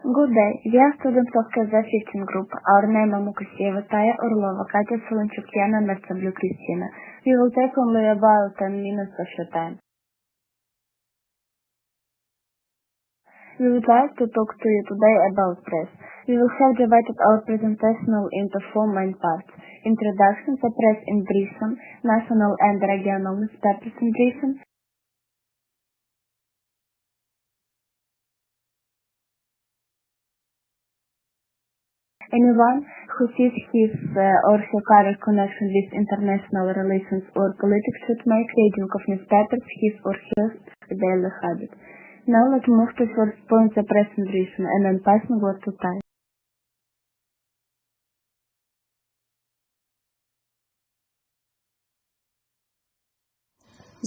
Good day. We are students of KZ15 group. Our name is Mukaseieva Т, Orlova K, Solonchuk and Artsabliuk K. We will take only about 10 minutes of your time. We would like to talk to you today about press. We will have divided our presentation into 4 main parts. Introduction to press in Britain, national and regional newspapers in Britain, anyone who sees his or her current connection with international relations or politics should make reading of newspapers his or her daily habit. Now let's move to first point, the press in Britain, and then passing word to Ty.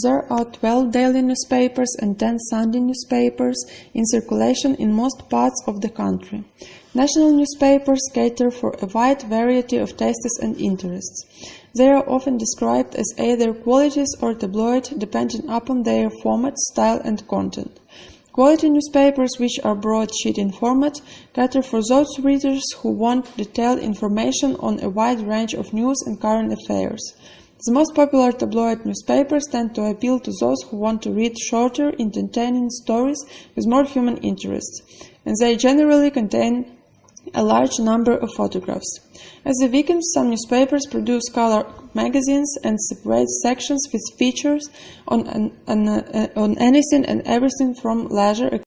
There are 12 daily newspapers and 10 Sunday newspapers in circulation in most parts of the country. National newspapers cater for a wide variety of tastes and interests. They are often described as either qualities or tabloid, depending upon their format, style and content. Quality newspapers, which are broadsheet in format, cater for those readers who want detailed information on a wide range of news and current affairs. The most popular tabloid newspapers tend to appeal to those who want to read shorter, entertaining stories with more human interests, and they generally contain a large number of photographs. As a weekend, some newspapers produce color magazines and separate sections with features on anything and everything from leisure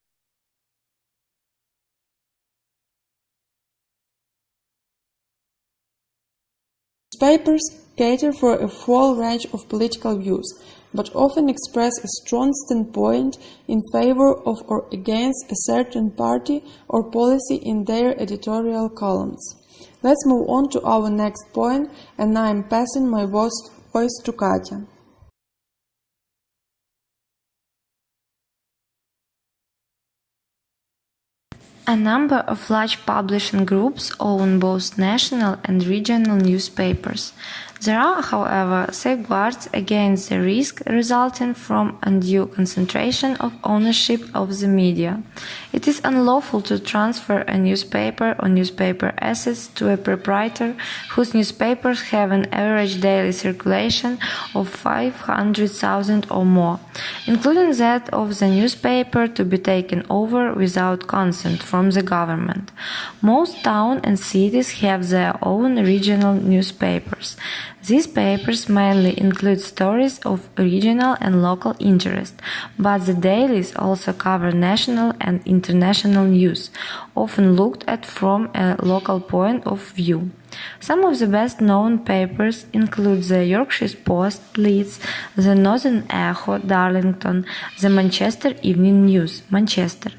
newspapers cater for a full range of political views, but often express a strong standpoint in favor of or against a certain party or policy in their editorial columns. Let's move on to our next point, and I am passing my voice to Katya. A number of large publishing groups own both national and regional newspapers. There are, however, safeguards against the risk resulting from undue concentration of ownership of the media. It is unlawful to transfer a newspaper or newspaper assets to a proprietor whose newspapers have an average daily circulation of 500,000 or more, including that of the newspaper to be taken over without consent from the government. Most towns and cities have their own regional newspapers. These papers mainly include stories of regional and local interest, but the dailies also cover national and international news, often looked at from a local point of view. Some of the best-known papers include the Yorkshire Post, Leeds, the Northern Echo, Darlington, the Manchester Evening News, Manchester.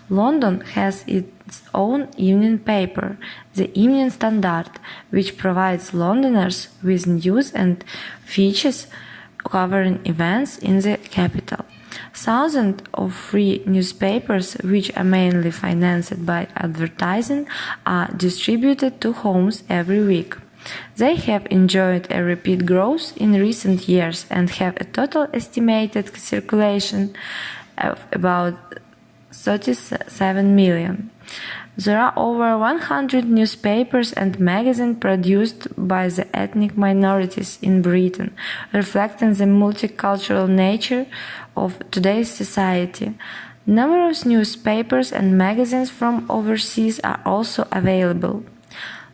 London has its own evening paper, the Evening Standard, which provides Londoners with news and features covering events in the capital. Thousands of free newspapers, which are mainly financed by advertising, are distributed to homes every week. They have enjoyed a rapid growth in recent years and have a total estimated circulation of about 37 million. There are over 100 newspapers and magazines produced by the ethnic minorities in Britain, reflecting the multicultural nature of today's society. Numerous newspapers and magazines from overseas are also available.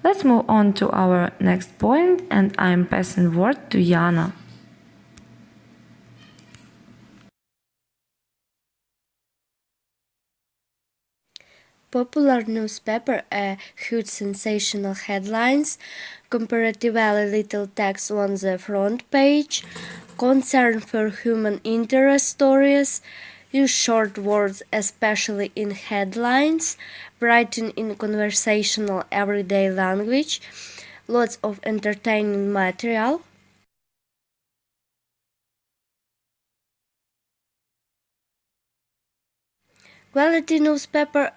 Let's move on to our next point, and I'm passing word to Yana. Popular newspaper huge sensational headlines, comparatively little text on the front page, concern for human interest stories, use short words especially in headlines, writing in conversational everyday language, lots of entertaining material. Quality newspaper